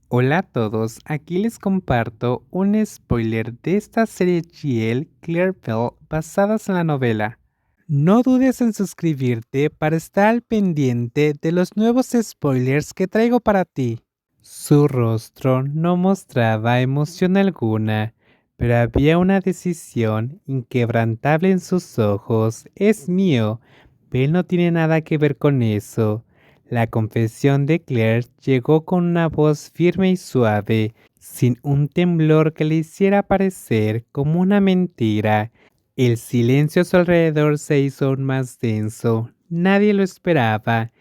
Hola a todos, aquí les comparto un spoiler de esta serie GL Clearville basadas en la novela. No dudes en suscribirte para estar al pendiente de los nuevos spoilers que traigo para ti. Su rostro no mostraba emoción alguna, pero había una decisión inquebrantable en sus ojos. Es mío, Belle no tiene nada que ver con eso. La confesión de Claire llegó con una voz firme y suave, sin un temblor que le hiciera parecer como una mentira. El silencio a su alrededor se hizo aún más denso. Nadie lo esperaba.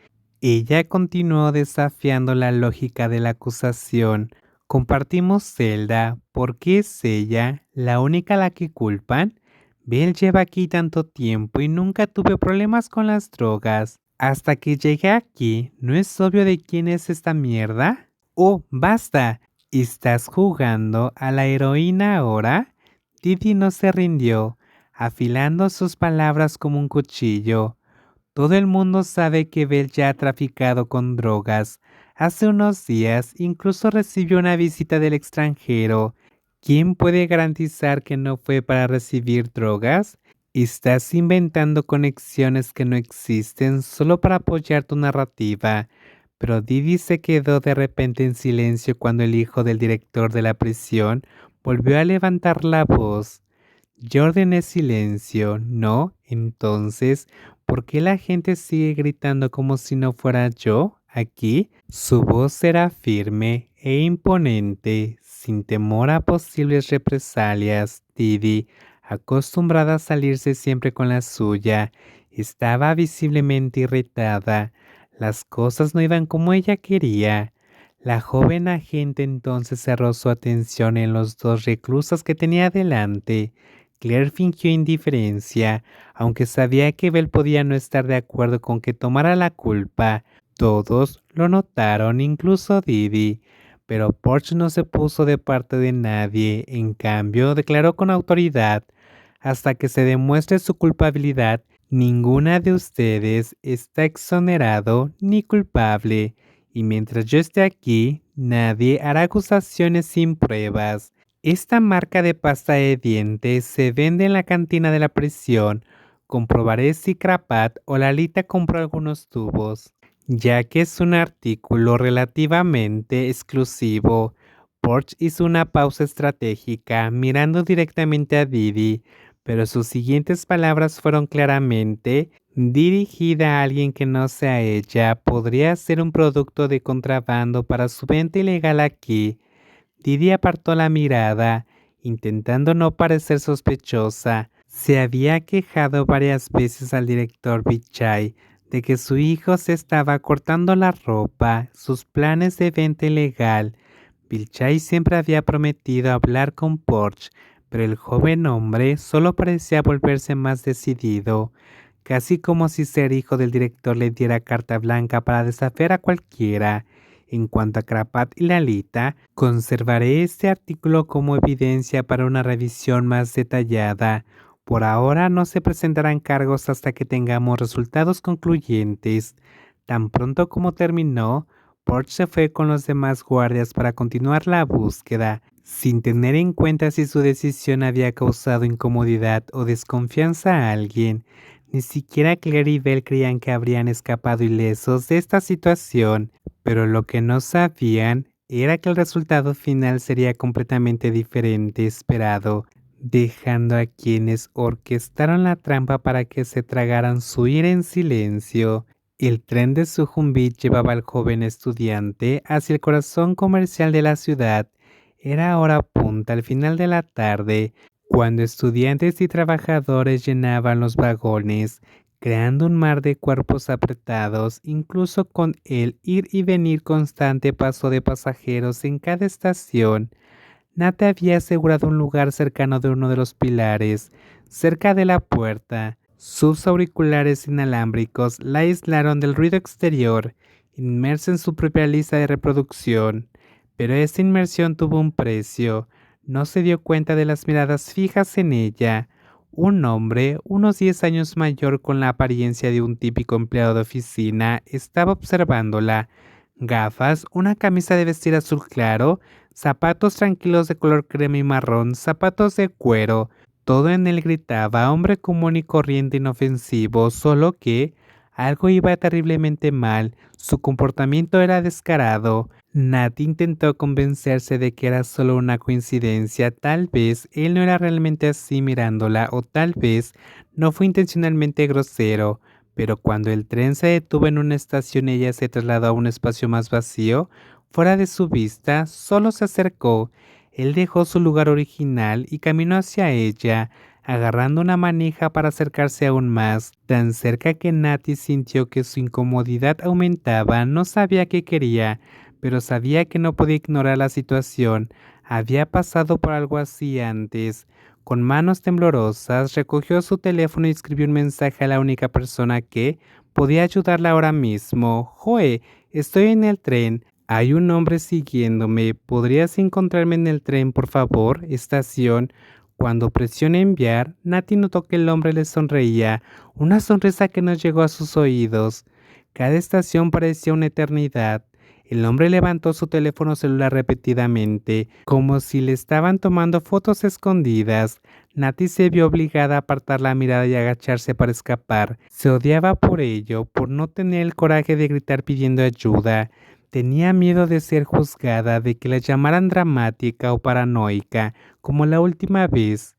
Ella continuó desafiando la lógica de la acusación. Compartimos celda, ¿por qué es ella la única a la que culpan? Belle lleva aquí tanto tiempo y nunca tuve problemas con las drogas. Hasta que llegué aquí, ¿no es obvio de quién es esta mierda? Oh, basta. ¿Estás jugando a la heroína ahora? Didi no se rindió, afilando sus palabras como un cuchillo. Todo el mundo sabe que Bell ya ha traficado con drogas. Hace unos días incluso recibió una visita del extranjero. ¿Quién puede garantizar que no fue para recibir drogas? Estás inventando conexiones que no existen solo para apoyar tu narrativa. Pero Didi se quedó de repente en silencio cuando el hijo del director de la prisión volvió a levantar la voz. Yo ordené silencio, ¿no? Entonces, ¿por qué la gente sigue gritando como si no fuera yo aquí? Su voz era firme e imponente, sin temor a posibles represalias. Didi, acostumbrada a salirse siempre con la suya, estaba visiblemente irritada. Las cosas no iban como ella quería. La joven agente entonces cerró su atención en los dos reclusos que tenía delante. Claire fingió indiferencia, aunque sabía que Bell podía no estar de acuerdo con que tomara la culpa. Todos lo notaron, incluso Didi. Pero Porch no se puso de parte de nadie, en cambio declaró con autoridad: hasta que se demuestre su culpabilidad, ninguna de ustedes está exonerado ni culpable. Y mientras yo esté aquí, nadie hará acusaciones sin pruebas. Esta marca de pasta de dientes se vende en la cantina de la prisión. Comprobaré si Crapat o Lalita compró algunos tubos, ya que es un artículo relativamente exclusivo. Porch hizo una pausa estratégica, mirando directamente a Didi, pero sus siguientes palabras fueron claramente dirigida a alguien que no sea ella. Podría ser un producto de contrabando para su venta ilegal aquí. Didi apartó la mirada, intentando no parecer sospechosa. Se había quejado varias veces al director Bichai de que su hijo se estaba cortando la ropa, sus planes de venta ilegal. Bichai siempre había prometido hablar con Porch, pero el joven hombre solo parecía volverse más decidido, casi como si ser hijo del director le diera carta blanca para desafiar a cualquiera. En cuanto a Crapat y Lalita, conservaré este artículo como evidencia para una revisión más detallada. Por ahora no se presentarán cargos hasta que tengamos resultados concluyentes. Tan pronto como terminó, Porch se fue con los demás guardias para continuar la búsqueda, sin tener en cuenta si su decisión había causado incomodidad o desconfianza a alguien. Ni siquiera Claire y Belle creían que habrían escapado ilesos de esta situación, pero lo que no sabían era que el resultado final sería completamente diferente esperado, dejando a quienes orquestaron la trampa para que se tragaran su ira en silencio. El tren de Sukhumvit llevaba al joven estudiante hacia el corazón comercial de la ciudad. Era hora punta al final de la tarde, cuando estudiantes y trabajadores llenaban los vagones, creando un mar de cuerpos apretados. Incluso con el ir y venir constante paso de pasajeros en cada estación, Nate había asegurado un lugar cercano de uno de los pilares, cerca de la puerta. Sus auriculares inalámbricos la aislaron del ruido exterior, inmersa en su propia lista de reproducción. Pero esa inmersión tuvo un precio. No se dio cuenta de las miradas fijas en ella. Un hombre, unos 10 años mayor con la apariencia de un típico empleado de oficina, estaba observándola. gafas, una camisa de vestir azul claro, zapatos tranquilos de color crema y marrón, zapatos de cuero. Todo en él gritaba hombre común y corriente inofensivo, solo que algo iba terriblemente mal. Su comportamiento era descarado. Nat intentó convencerse de que era solo una coincidencia. Tal vez él no era realmente así mirándola, o tal vez no fue intencionalmente grosero. Pero cuando el tren se detuvo en una estación y ella se trasladó a un espacio más vacío, fuera de su vista, solo se acercó. Él dejó su lugar original y caminó hacia ella, agarrando una manija para acercarse aún más, tan cerca que Natty sintió que su incomodidad aumentaba. No sabía qué quería, pero sabía que no podía ignorar la situación. Había pasado por algo así antes. Con manos temblorosas, recogió su teléfono y escribió un mensaje a la única persona que podía ayudarla ahora mismo. Joe, estoy en el tren. Hay un hombre siguiéndome. ¿Podrías encontrarme en el tren, por favor? Estación. Cuando presioné enviar, Natty notó que el hombre le sonreía, una sonrisa que no llegó a sus oídos. Cada estación parecía una eternidad. El hombre levantó su teléfono celular repetidamente, como si le estaban tomando fotos escondidas. Natty se vio obligada a apartar la mirada y agacharse para escapar. Se odiaba por ello, por no tener el coraje de gritar pidiendo ayuda. Tenía miedo de ser juzgada, de que la llamaran dramática o paranoica, como la última vez.